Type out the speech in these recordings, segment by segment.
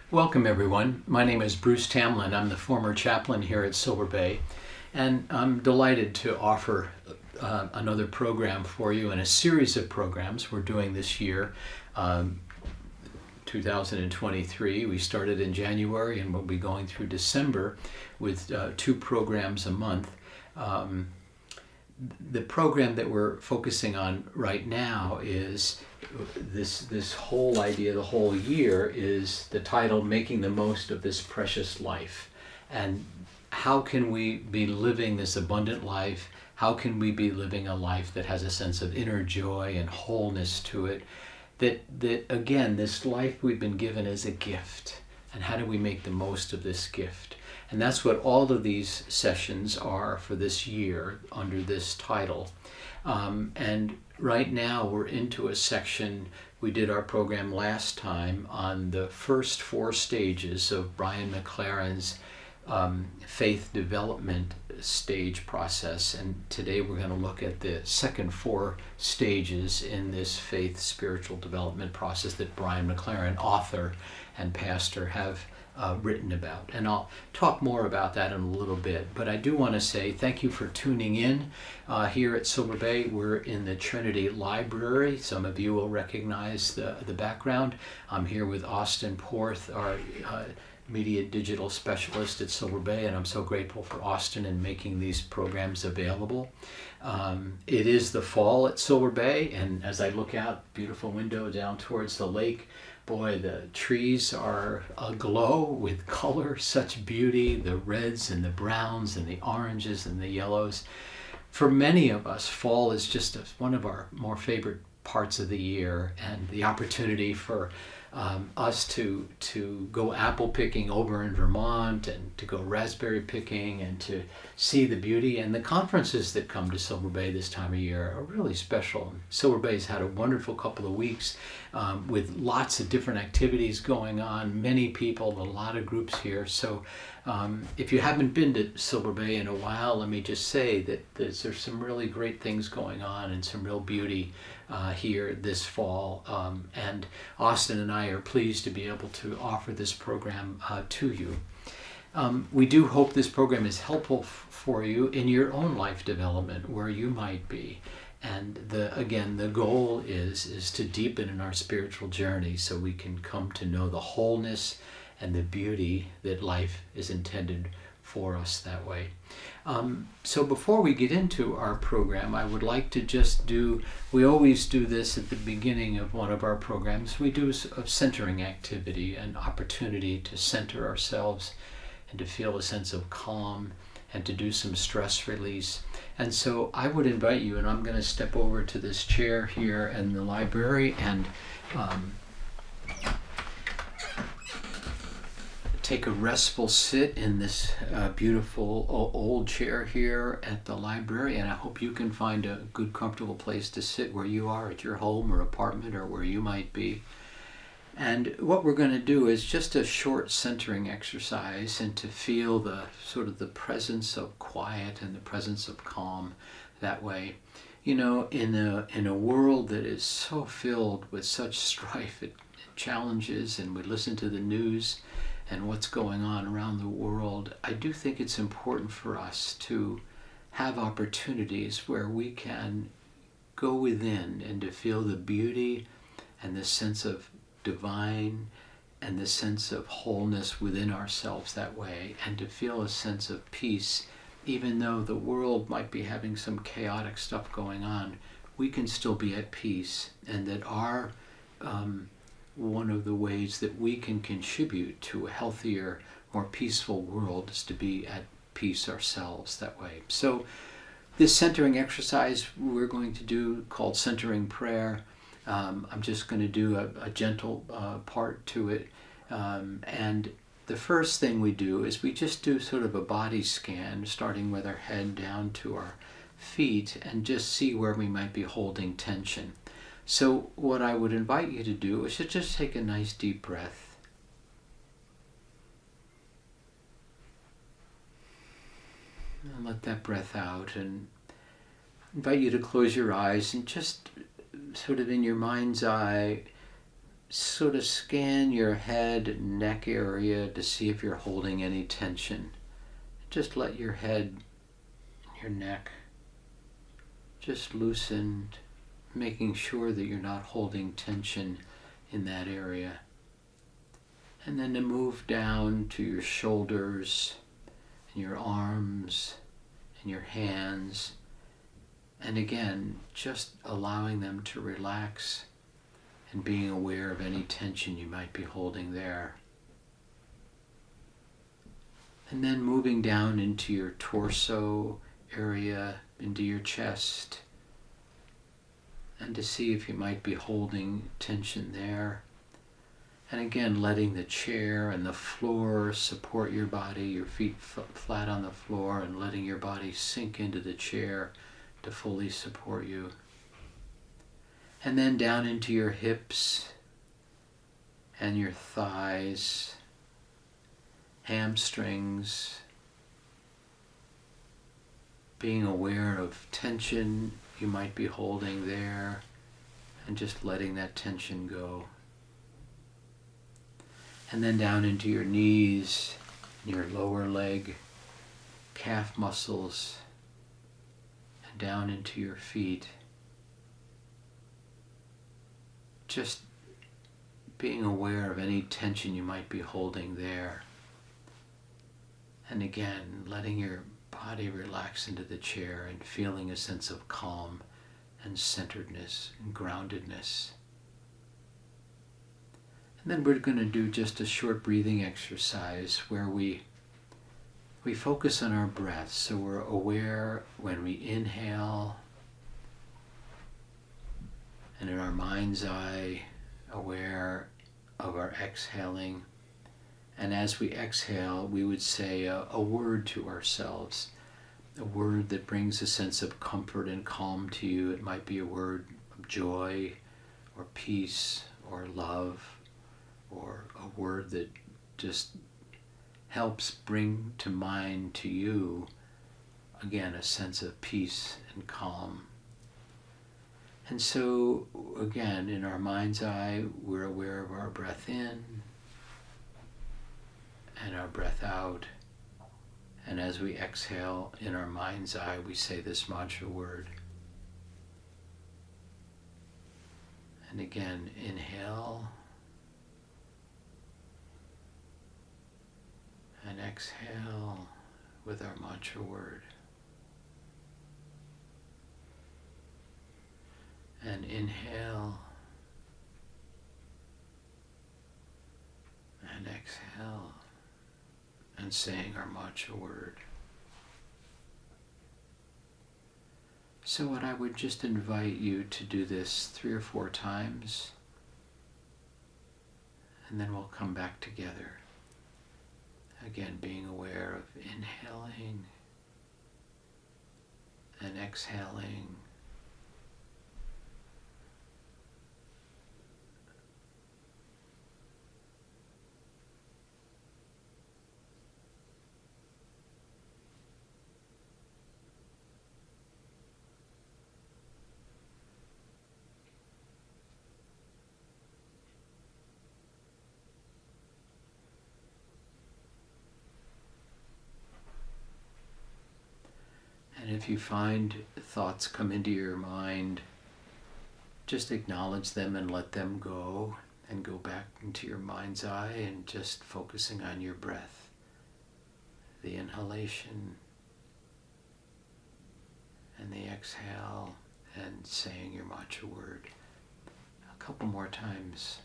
Welcome everyone. My name is Bruce Tamlyn. I'm the former chaplain here at Silver Bay, and I'm delighted to offer another program for you in a series of programs we're doing this year, 2023. We started in January and we'll be going through December with 2 programs a month. The program that we're focusing on right now is this whole idea, the whole year, is the title, Making the Most of This Precious Life. And how can we be living this abundant life? How can we be living a life that has a sense of inner joy and wholeness to it? That again, this life we've been given is a gift. And how do we make the most of this gift? And that's what all of these sessions are for this year under this title. And right now we're into a section, we did our program last time on the first 4 stages of Brian McLaren's faith development stage process. And today we're going to look at the second 4 stages in this faith spiritual development process that Brian McLaren, author and pastor, have written about. And I'll talk more about that in a little bit. But I do want to say thank you for tuning in here at Silver Bay. We're in the Trinity Library. Some of you will recognize the background. I'm here with Austin Porth, our media digital specialist at Silver Bay, and I'm so grateful for Austin in making these programs available. It is the fall at Silver Bay, and as I look out, beautiful window down towards the lake, boy, the trees are aglow with color, such beauty, the reds and the browns and the oranges and the yellows. For many of us, fall is just one of our more favorite parts of the year, and the opportunity for us to go apple picking over in Vermont, and to go raspberry picking, and to see the beauty. And the conferences that come to Silver Bay this time of year are really special. Silver Bay's had a wonderful couple of weeks with lots of different activities going on, many people, a lot of groups here. So if you haven't been to Silver Bay in a while, let me just say that there's some really great things going on and some real beauty here this fall. And Austin and I are pleased to be able to offer this program to you. We do hope this program is helpful for you in your own life development, where you might be. And again, the goal is to deepen in our spiritual journey so we can come to know the wholeness and the beauty that life is intended for us that way. So before we get into our program, I would like to just we always do this at the beginning of one of our programs. We do a centering activity, an opportunity to center ourselves and to feel a sense of calm and to do some stress release. And so I would invite you, and I'm going to step over to this chair here in the library and take a restful sit in this beautiful old chair here at the library. And I hope you can find a good, comfortable place to sit where you are at your home or apartment or where you might be. And what we're going to do is just a short centering exercise, and to feel the sort of the presence of quiet and the presence of calm that way. You know, in a world that is so filled with such strife and challenges, and we listen to the news and what's going on around the world, I do think it's important for us to have opportunities where we can go within and to feel the beauty and the sense of divine and the sense of wholeness within ourselves that way, and to feel a sense of peace. Even though the world might be having some chaotic stuff going on, we can still be at peace, and that our one of the ways that we can contribute to a healthier, more peaceful world is to be at peace ourselves that way. So this centering exercise we're going to do, called centering prayer, I'm just going to do a gentle part to it. And the first thing we do is we just do sort of a body scan, starting with our head down to our feet, and just see where we might be holding tension. So what I would invite you to do is to just take a nice deep breath. And let that breath out, and invite you to close your eyes and just sort of in your mind's eye sort of scan your head and neck area to see if you're holding any tension. Just let your head, your neck, just loosen, making sure that you're not holding tension in that area. And then to move down to your shoulders and your arms and your hands. And again, just allowing them to relax and being aware of any tension you might be holding there. And then moving down into your torso area, into your chest, and to see if you might be holding tension there. And again, letting the chair and the floor support your body, your feet flat on the floor, and letting your body sink into the chair to fully support you. And then down into your hips and your thighs, hamstrings, being aware of tension you might be holding there, and just letting that tension go. And then down into your knees, your lower leg, calf muscles, and down into your feet. Just being aware of any tension you might be holding there. And again, letting your body relax into the chair and feeling a sense of calm and centeredness and groundedness. And then we're going to do just a short breathing exercise where we focus on our breath. So we're aware when we inhale, and in our mind's eye, aware of our exhaling. And as we exhale, we would say a word to ourselves, a word that brings a sense of comfort and calm to you. It might be a word of joy or peace or love, or a word that just helps bring to mind to you, again, a sense of peace and calm. And so, again, in our mind's eye, we're aware of our breath in and our breath out. And as we exhale, in our mind's eye, we say this mantra word. And again, inhale and exhale with our mantra word. And inhale and exhale and saying our mantra word. So what I would just invite you to do this 3 or 4 times, and then we'll come back together. Again, being aware of inhaling and exhaling. And if you find thoughts come into your mind, just acknowledge them and let them go, and go back into your mind's eye and just focusing on your breath, the inhalation and the exhale, and saying your mantra word a couple more times.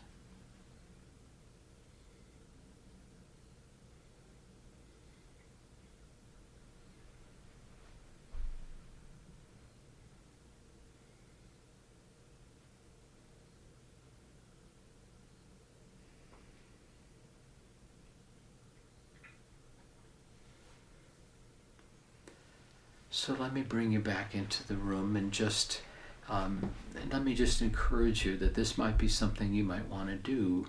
So let me bring you back into the room, and just let me just encourage you that this might be something you might want to do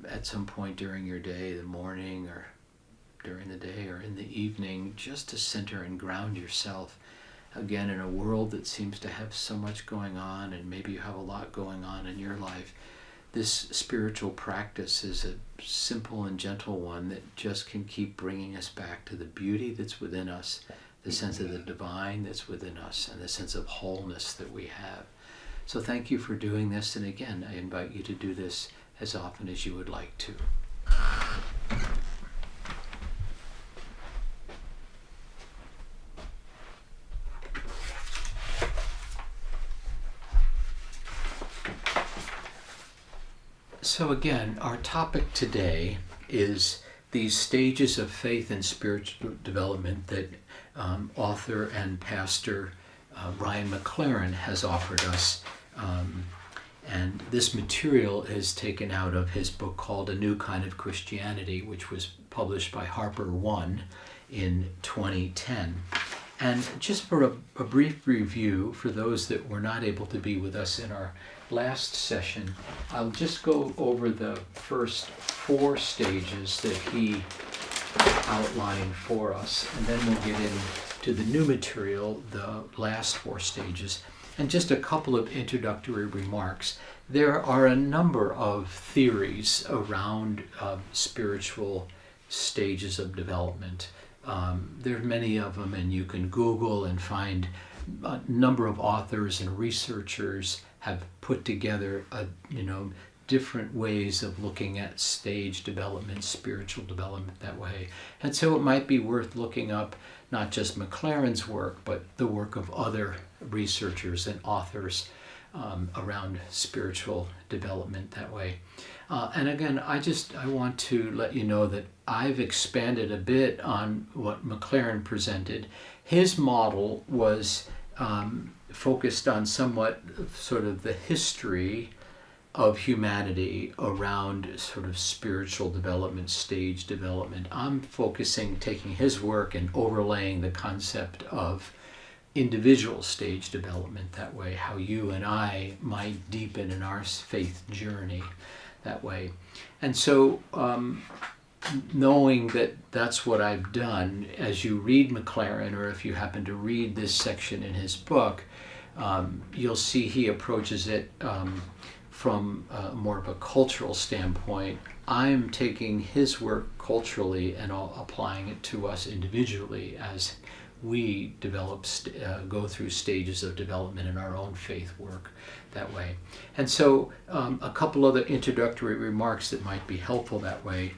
at some point during your day, the morning or during the day or in the evening, just to center and ground yourself. Again, in a world that seems to have so much going on, and maybe you have a lot going on in your life, this spiritual practice is a simple and gentle one that just can keep bringing us back to the beauty that's within us, the sense of the divine that's within us, and the sense of wholeness that we have. So thank you for doing this, and again, I invite you to do this as often as you would like to. So again, our topic today is these stages of faith and spiritual development that author and pastor Ryan McLaren has offered us. And this material is taken out of his book called A New Kind of Christianity, which was published by Harper One in 2010. And just for a brief review, for those that were not able to be with us in our last session, I'll just go over the first 4 stages that he outlined for us, and then we'll get into the new material, the last 4 stages, and just a couple of introductory remarks. There are a number of theories around spiritual stages of development. There are many of them, and you can Google and find a number of authors and researchers have put together different ways of looking at stage development, spiritual development that way. And so it might be worth looking up not just McLaren's work, but the work of other researchers and authors around spiritual development that way. And again, I want to let you know that I've expanded a bit on what McLaren presented. His model was focused on somewhat sort of the history of humanity around sort of spiritual development, stage development. I'm taking his work and overlaying the concept of individual stage development that way, how you and I might deepen in our faith journey that way. And so knowing that that's what I've done, as you read McLaren, or if you happen to read this section in his book, you'll see he approaches it from more of a cultural standpoint. I'm taking his work culturally and applying it to us individually as we go through stages of development in our own faith work that way. And so a couple other introductory remarks that might be helpful that way.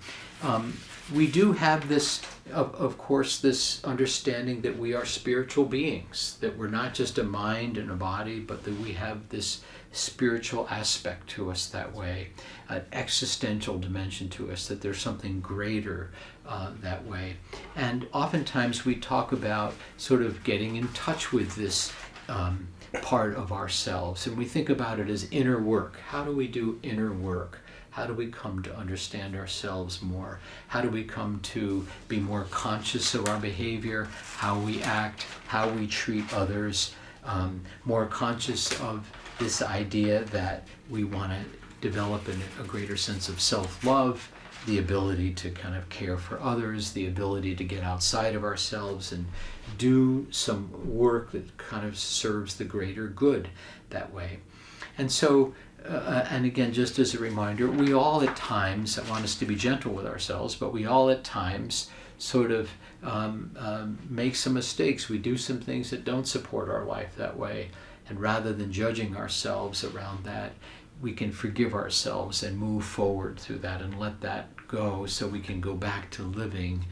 We do have this, of course, this understanding that we are spiritual beings, that we're not just a mind and a body, but that we have this spiritual aspect to us that way, an existential dimension to us, that there's something greater that way. And oftentimes we talk about sort of getting in touch with this part of ourselves, and we think about it as inner work. How do we do inner work? How do we come to understand ourselves more? How do we come to be more conscious of our behavior, how we act, how we treat others, more conscious of this idea that we want to develop a greater sense of self-love, the ability to kind of care for others, the ability to get outside of ourselves and do some work that kind of serves the greater good that way. And so, and again, just as a reminder, we all at times, I want us to be gentle with ourselves, but we all at times sort of make some mistakes. We do some things that don't support our life that way. And rather than judging ourselves around that, we can forgive ourselves and move forward through that and let that go, so we can go back to living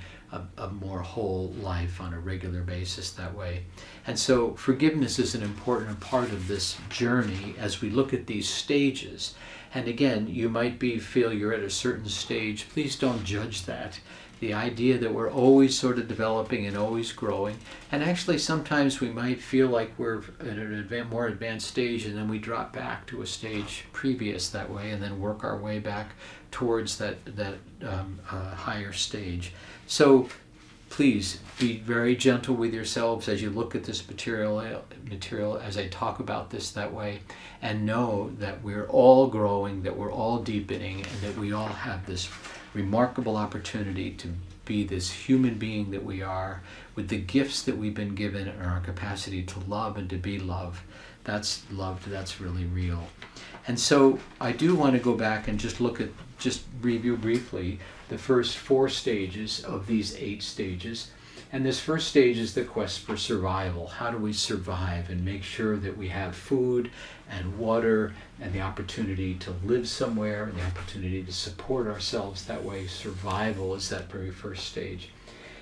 a more whole life on a regular basis that way. And so forgiveness is an important part of this journey as we look at these stages. And again, you might feel you're at a certain stage. Please don't judge that. The idea that we're always sort of developing and always growing, and actually sometimes we might feel like we're at an more advanced stage, and then we drop back to a stage previous that way, and then work our way back towards that higher stage. So please be very gentle with yourselves as you look at this material as I talk about this that way, and know that we're all growing, that we're all deepening, and that we all have this remarkable opportunity to be this human being that we are, with the gifts that we've been given and our capacity to love and to be loved. That's loved, that's really real. And so I do want to go back and just review briefly the first 4 stages of these 8 stages. And this first stage is the quest for survival. How do we survive and make sure that we have food and water and the opportunity to live somewhere and the opportunity to support ourselves that way? Survival is that very first stage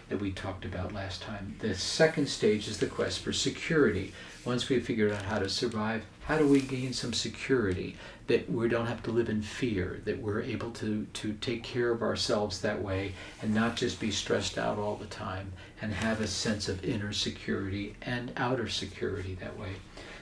that we talked about last time. The second stage is the quest for security. Once we've figured out how to survive, how do we gain some security, that we don't have to live in fear, that we're able to take care of ourselves that way and not just be stressed out all the time, and have a sense of inner security and outer security that way.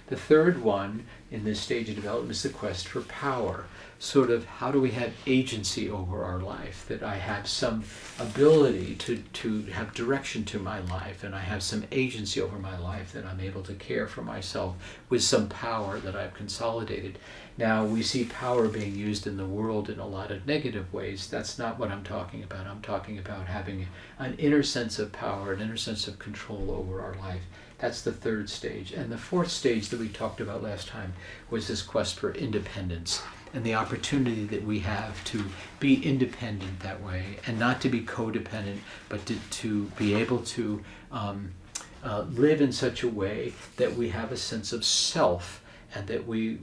The third one in this stage of development is the quest for power. Sort of, how do we have agency over our life, that I have some ability to have direction to my life, and I have some agency over my life, that I'm able to care for myself with some power that I've consolidated. Now, we see power being used in the world in a lot of negative ways. That's not what I'm talking about. I'm talking about having an inner sense of power, an inner sense of control over our life. That's the third stage. And the fourth stage that we talked about last time was this quest for independence, and the opportunity that we have to be independent that way, and not to be codependent, but to be able to live in such a way that we have a sense of self, and that we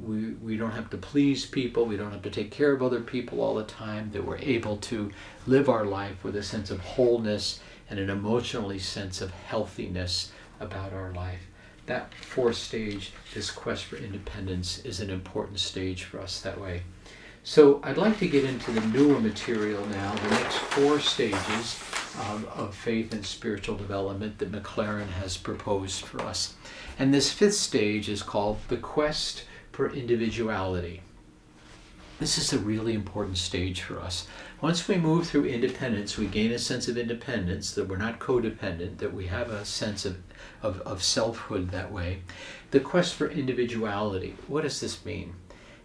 don't have to please people, we don't have to take care of other people all the time, that we're able to live our life with a sense of wholeness and an emotionally sense of healthiness about our life. That fourth stage, this quest for independence, is an important stage for us that way. So I'd like to get into the newer material now, the next 4 stages of faith and spiritual development that McLaren has proposed for us. And this 5th stage is called the quest for individuality. This is a really important stage for us. Once we move through independence, we gain a sense of independence, that we're not codependent, that we have a sense of selfhood that way. The quest for individuality, what does this mean?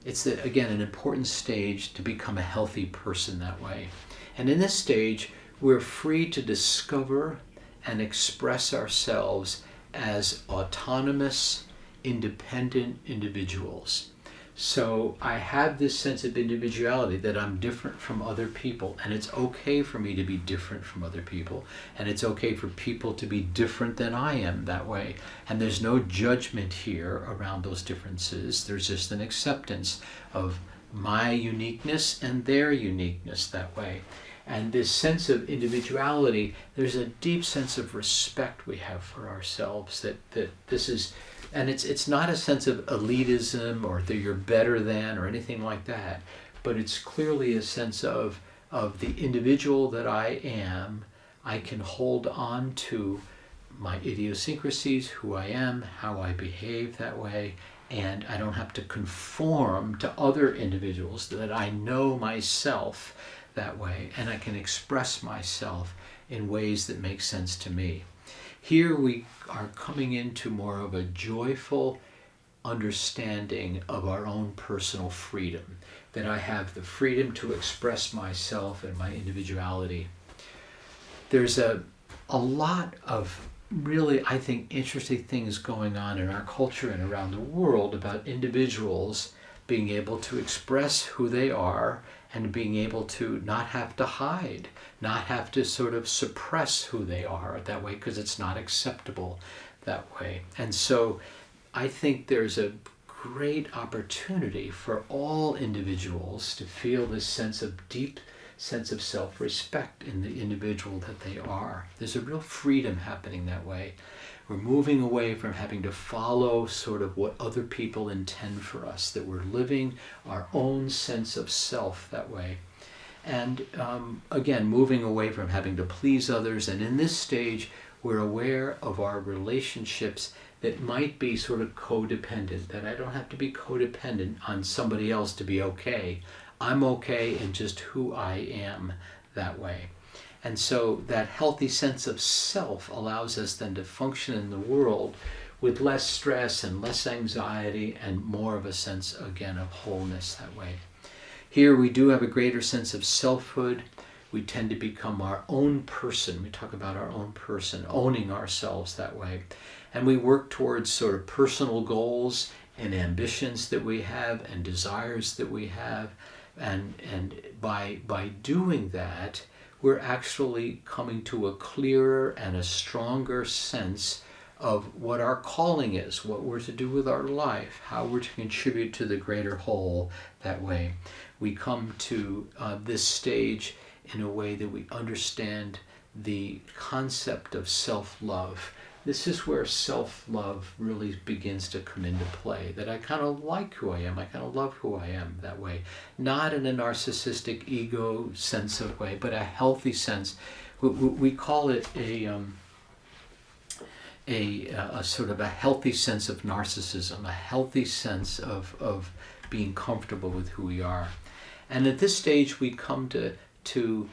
It's, again, an important stage to become a healthy person that way. And in this stage, we're free to discover and express ourselves as autonomous, independent individuals. So I have this sense of individuality, that I'm different from other people, and it's okay for me to be different from other people, and it's okay for people to be different than I am that way. And there's no judgment here around those differences. There's just an acceptance of my uniqueness and their uniqueness that way. And this sense of individuality, there's a deep sense of respect we have for ourselves, that this is, and it's not a sense of elitism or that you're better than or anything like that, but it's clearly a sense of the individual that I am. I can hold on to my idiosyncrasies, who I am, how I behave that way, and I don't have to conform to other individuals, that I know myself that way, and I can express myself in ways that make sense to me. Here we are coming into more of a joyful understanding of our own personal freedom, that I have the freedom to express myself and my individuality. There's a lot of really, I think, interesting things going on in our culture and around the world about individuals being able to express who they are, and being able to not have to hide, not have to sort of suppress who they are that way, because it's not acceptable that way. And so I think there's a great opportunity for all individuals to feel this deep sense of self-respect in the individual that they are. There's a real freedom happening that way. We're moving away from having to follow sort of what other people intend for us, that we're living our own sense of self that way. And again, moving away from having to please others. And in this stage, we're aware of our relationships that might be sort of codependent, that I don't have to be codependent on somebody else to be okay. I'm okay in just who I am that way. And so that healthy sense of self allows us then to function in the world with less stress and less anxiety and more of a sense, again, of wholeness that way. Here we do have a greater sense of selfhood. We tend to become our own person. We talk about our own person, owning ourselves that way. And we work towards sort of personal goals and ambitions that we have and desires that we have. And by doing that, we're actually coming to a clearer and a stronger sense of what our calling is, what we're to do with our life, how we're to contribute to the greater whole that way. We come to this stage in a way that we understand the concept of self-love. This is where self-love really begins to come into play, that I kind of like who I am, I kind of love who I am that way. Not in a narcissistic ego sense of way, but a healthy sense. We call it a sort of a healthy sense of narcissism, a healthy sense of being comfortable with who we are. And at this stage we come to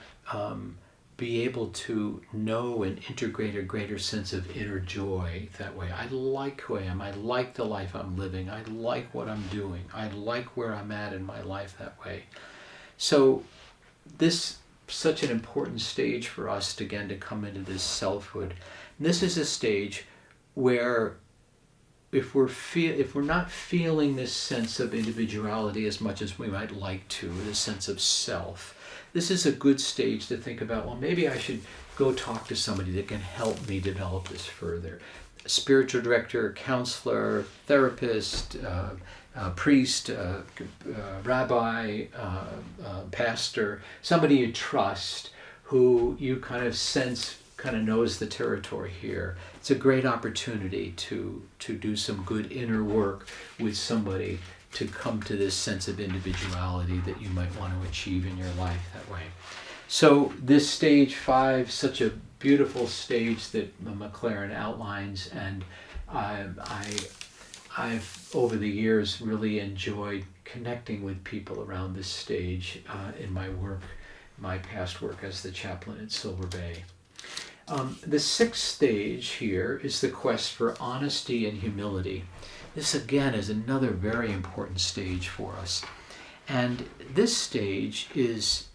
be able to know and integrate a greater sense of inner joy that way. I like who I am. I like the life I'm living. I like what I'm doing. I like where I'm at in my life that way. So this such an important stage for us to, again, to come into this selfhood. And this is a stage where if we're not feeling this sense of individuality as much as we might like to, this sense of self, this is a good stage to think about, well, maybe I should go talk to somebody that can help me develop this further. A spiritual director, counselor, therapist, priest, rabbi, pastor, somebody you trust who you kind of sense kind of knows the territory here. It's a great opportunity to do some good inner work with somebody to come to this sense of individuality that you might want to achieve in your life that way. So this stage 5, such a beautiful stage that McLaren outlines, and I've over the years really enjoyed connecting with people around this stage in my work, my past work as the chaplain at Silver Bay. The 6th stage here is the quest for honesty and humility. This again is another very important stage for us. And this stage is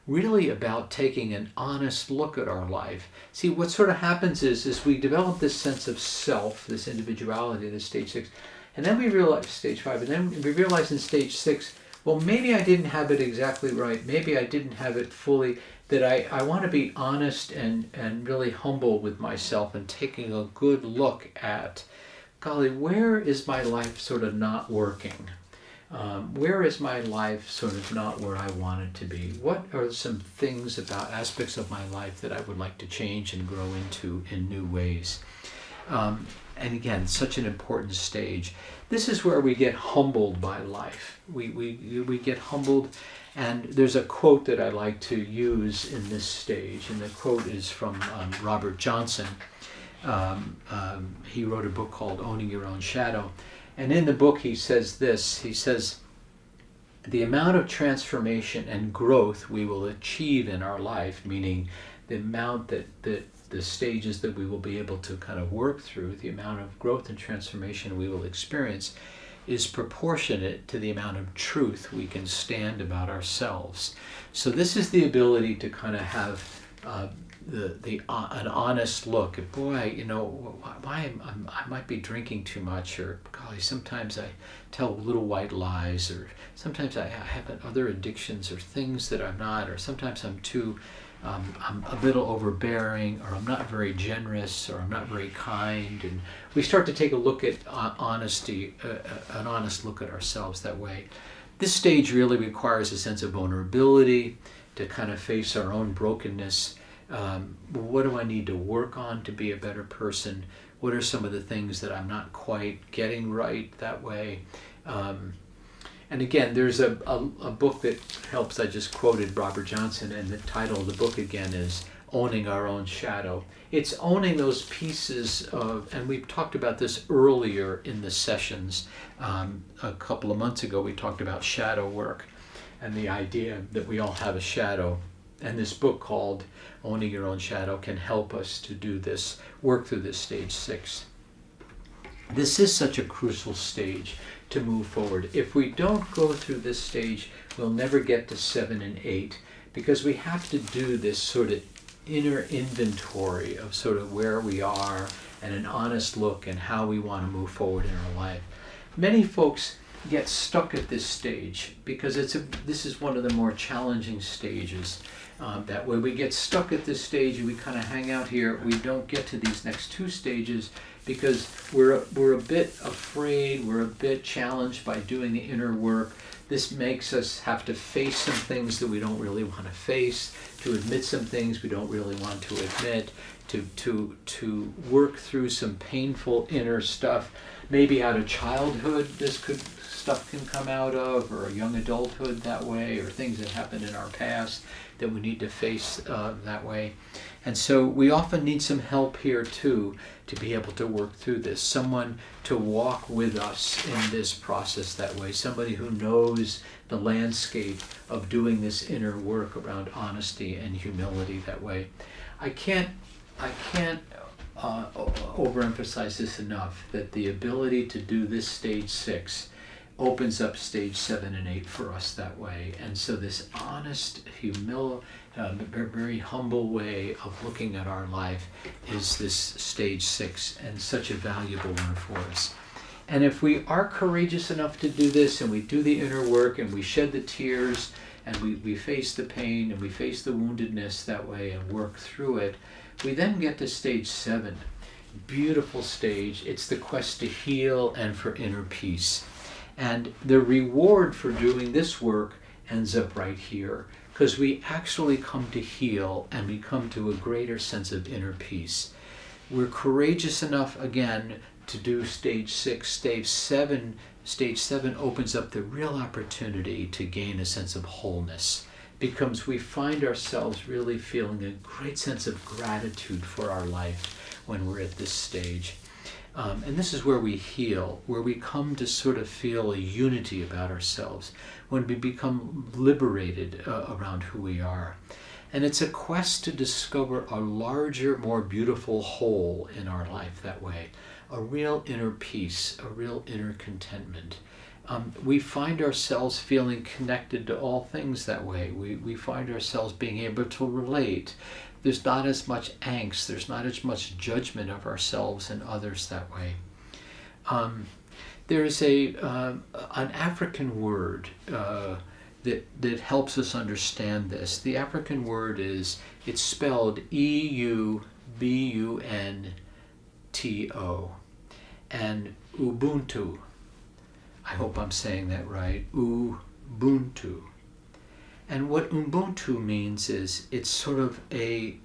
really about taking an honest look at our life. See, what sort of happens is we develop this sense of self, this individuality, this stage 6, and then we realize stage 5, and then we realize in stage 6, well, maybe I didn't have it exactly right. Maybe I didn't have it fully, that I want to be honest and really humble with myself and taking a good look at, golly, where is my life sort of not working? Where is my life sort of not where I want it to be? What are some things about aspects of my life that I would like to change and grow into in new ways? And again, such an important stage. This is where we get humbled by life. We get humbled, and there's a quote that I like to use in this stage, and the quote is from Robert Johnson. He wrote a book called Owning Your Own Shadow. And in the book he says this, he says, the amount of transformation and growth we will achieve in our life, meaning the amount that the stages that we will be able to kind of work through, the amount of growth and transformation we will experience, is proportionate to the amount of truth we can stand about ourselves. So this is the ability to kind of have an honest look at, boy, you know, I might be drinking too much, or golly, sometimes I tell little white lies, or sometimes I have other addictions or things that I'm not, or sometimes I'm a little overbearing, or I'm not very generous, or I'm not very kind. And we start to take a look at honesty, an honest look at ourselves that way. This stage really requires a sense of vulnerability, to kind of face our own brokenness. What do I need to work on to be a better person? What are some of the things that I'm not quite getting right that way? And again, there's a book that helps. I just quoted Robert Johnson, and the title of the book again is Owning Our Own Shadow. It's owning those pieces of, and we've talked about this earlier in the sessions. A couple of months ago we talked about shadow work and the idea that we all have a shadow. And this book called Owning Your Own Shadow can help us to do this, work through this stage 6. This is such a crucial stage to move forward. If we don't go through this stage, we'll never get to 7 and 8, because we have to do this sort of inner inventory of sort of where we are and an honest look and how we want to move forward in our life. many folks get stuck at this stage because this is one of the more challenging stages. That way we get stuck at this stage and we kind of hang out here. We don't get to these next two stages because we're a bit afraid, we're a bit challenged by doing the inner work. This makes us have to face some things that we don't really want to face, to admit some things we don't really want to admit, to work through some painful inner stuff. Maybe out of childhood stuff can come out of, or a young adulthood that way, or things that happened in our past that we need to face that way. And so we often need some help here too to be able to work through this. Someone to walk with us in this process that way. Somebody who knows the landscape of doing this inner work around honesty and humility that way. I can't overemphasize this enough, that the ability to do this stage 6 opens up stage 7 and 8 for us that way. And so this honest, very humble way of looking at our life is this stage 6, and such a valuable one for us. And if we are courageous enough to do this, and we do the inner work, and we shed the tears, and we face the pain, and we face the woundedness that way and work through it, we then get to stage 7. Beautiful stage. It's the quest to heal and for inner peace. And the reward for doing this work ends up right here, because we actually come to heal and we come to a greater sense of inner peace. We're courageous enough, again, to do stage 6. Stage 7 opens up the real opportunity to gain a sense of wholeness, because we find ourselves really feeling a great sense of gratitude for our life when we're at this stage. And this is where we heal, where we come to sort of feel a unity about ourselves, when we become liberated around who we are. And it's a quest to discover a larger, more beautiful whole in our life that way, a real inner peace, a real inner contentment. We find ourselves feeling connected to all things that way. We find ourselves being able to relate. There's not as much angst. There's not as much judgment of ourselves and others that way. There's an African word that helps us understand this. The African word it's spelled Eubunto, and Ubuntu. I hope I'm saying that right. Ubuntu. And what Ubuntu means is it's sort of a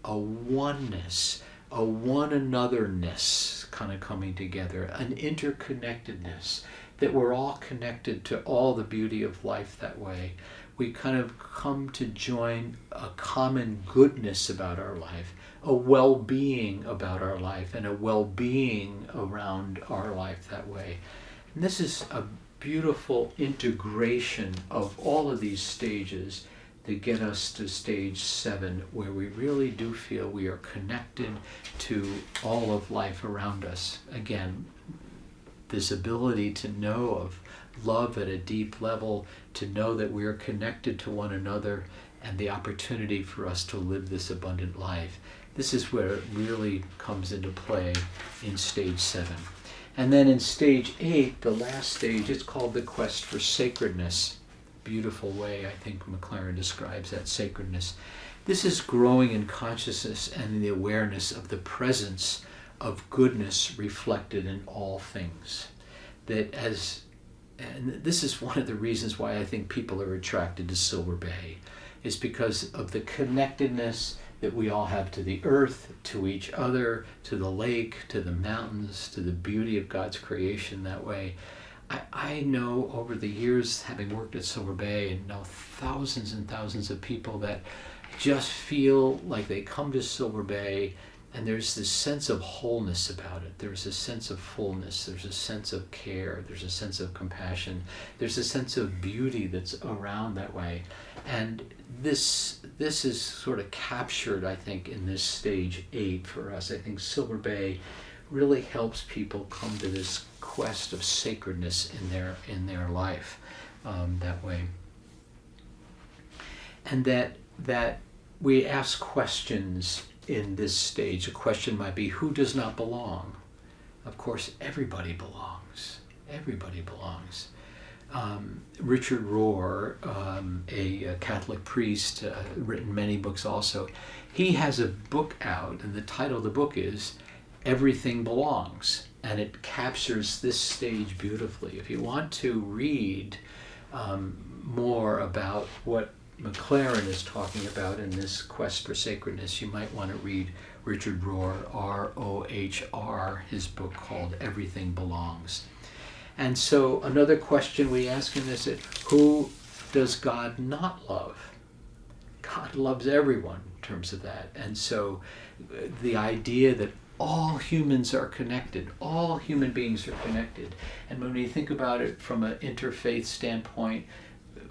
oneness, a one anotherness kind of coming together, an interconnectedness, that we're all connected to all the beauty of life that way. We kind of come to join a common goodness about our life, a well-being about our life, and a well-being around our life that way. And this is a beautiful integration of all of these stages that get us to stage 7, where we really do feel we are connected to all of life around us. Again, this ability to know of love at a deep level, to know that we are connected to one another, and the opportunity for us to live this abundant life. This is where it really comes into play in stage 7. And then in stage 8, the last stage, it's called the quest for sacredness. Beautiful way, I think McLaren describes that sacredness. This is growing in consciousness and in the awareness of the presence of goodness reflected in all things. And this is one of the reasons why I think people are attracted to Silver Bay, is because of the connectedness that we all have to the earth, to each other, to the lake, to the mountains, to the beauty of God's creation that way. I know over the years, having worked at Silver Bay, and know thousands and thousands of people that just feel like they come to Silver Bay and there's this sense of wholeness about it. There's a sense of fullness. There's a sense of care. There's a sense of compassion. There's a sense of beauty that's around that way. And this is sort of captured, I think, in this stage 8 for us. I think Silver Bay really helps people come to this quest of sacredness in their life that way. And that we ask questions in this stage. A question might be, who does not belong? Of course, everybody belongs. Everybody belongs. Richard Rohr, a Catholic priest, written many books also, he has a book out, and the title of the book is Everything Belongs, and it captures this stage beautifully. If you want to read more about what McLaren is talking about in this quest for sacredness, you might want to read Richard Rohr, R-O-H-R, his book called Everything Belongs. And so another question we ask in this is, who does God not love? God loves everyone in terms of that. And so the idea that all humans are connected, all human beings are connected. And when we think about it from an interfaith standpoint,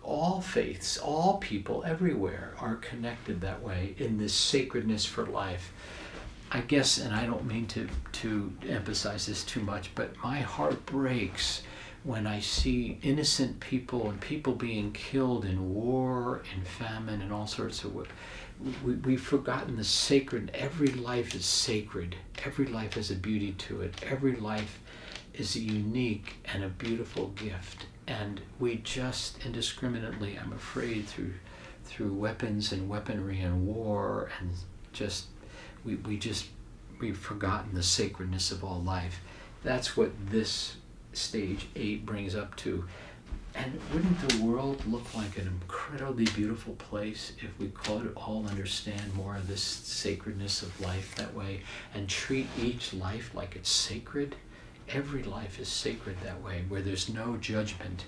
all faiths, all people everywhere are connected that way in this sacredness for life. I guess, and I don't mean to emphasize this too much, but my heart breaks when I see innocent people and people being killed in war and famine and all sorts of. We've forgotten the sacred. Every life is sacred. Every life has a beauty to it. Every life is a unique and a beautiful gift. And we just indiscriminately, I'm afraid, through weapons and weaponry and war and just we've forgotten the sacredness of all life. That's what this stage 8 brings up to. And wouldn't the world look like an incredibly beautiful place if we could all understand more of this sacredness of life that way and treat each life like it's sacred? Every life is sacred that way, where there's no judgment.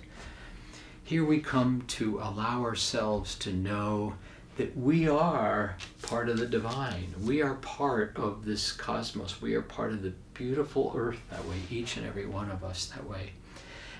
Here we come to allow ourselves to know that we are part of the divine. We are part of this cosmos. We are part of the beautiful earth that way, each and every one of us that way.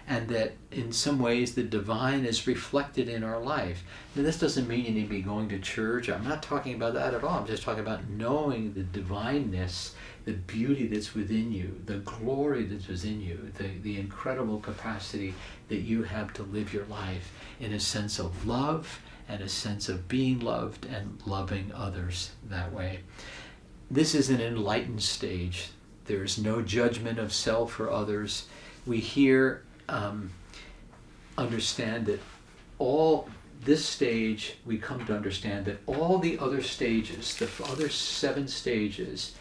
And that in some ways the divine is reflected in our life. Now, this doesn't mean you need to be going to church. I'm not talking about that at all. I'm just talking about knowing the divineness, the beauty that's within you, the glory that's within you, the incredible capacity that you have to live your life in a sense of love and a sense of being loved and loving others that way. This is an enlightened stage. There's no judgment of self or others. We here understand that all this stage, we come to understand that all the other stages, the other 7 stages,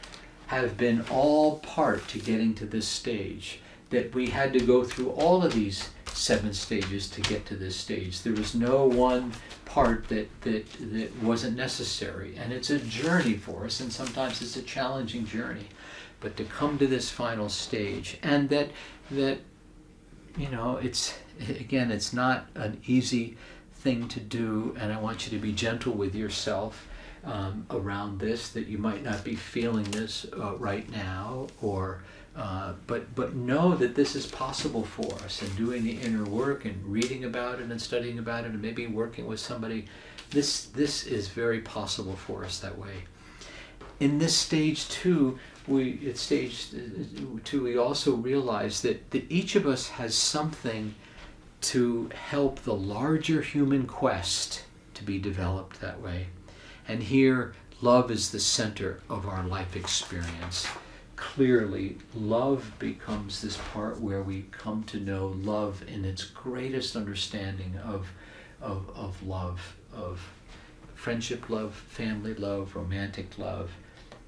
have been all part to getting to this stage. That we had to go through all of these 7 stages to get to this stage. There was no one part that wasn't necessary. And it's a journey for us, and sometimes it's a challenging journey. But to come to this final stage, and that you know, it's not an easy thing to do, and I want you to be gentle with yourself around this, that you might not be feeling this right now, or but know that this is possible for us, and doing the inner work and reading about it and studying about it and maybe working with somebody, this is very possible for us that way. In this stage 2, we also realize that each of us has something to help the larger human quest to be developed that way. And here, love is the center of our life experience. Clearly, love becomes this part where we come to know love in its greatest understanding of love, of friendship love, family love, romantic love,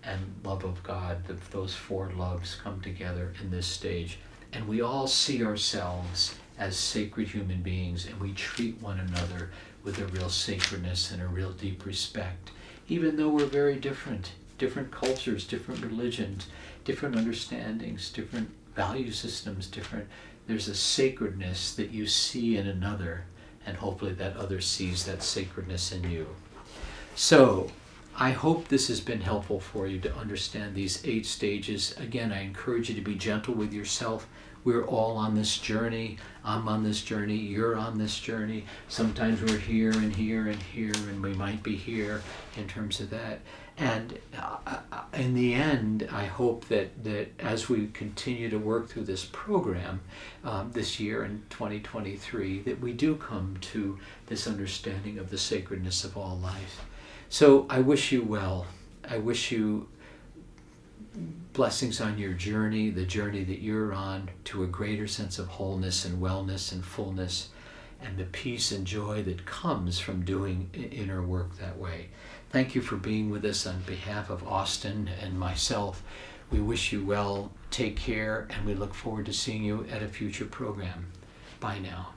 and love of God. Those 4 loves come together in this stage. And we all see ourselves as sacred human beings, and we treat one another with a real sacredness and a real deep respect, even though we're very different cultures, different religions, different understandings, different value systems, there's a sacredness that you see in another, and hopefully that other sees that sacredness in you. So, I hope this has been helpful for you to understand these 8 stages. Again, I encourage you to be gentle with yourself. We're all on this journey. I'm on this journey. You're on this journey. Sometimes we're here and here and here, and we might be here in terms of that. And in the end, I hope that as we continue to work through this program this year in 2023, that we do come to this understanding of the sacredness of all life. So I wish you well. I wish you blessings on your journey, the journey that you're on to a greater sense of wholeness and wellness and fullness, and the peace and joy that comes from doing inner work that way. Thank you for being with us on behalf of Austin and myself. We wish you well, take care, and we look forward to seeing you at a future program. Bye now.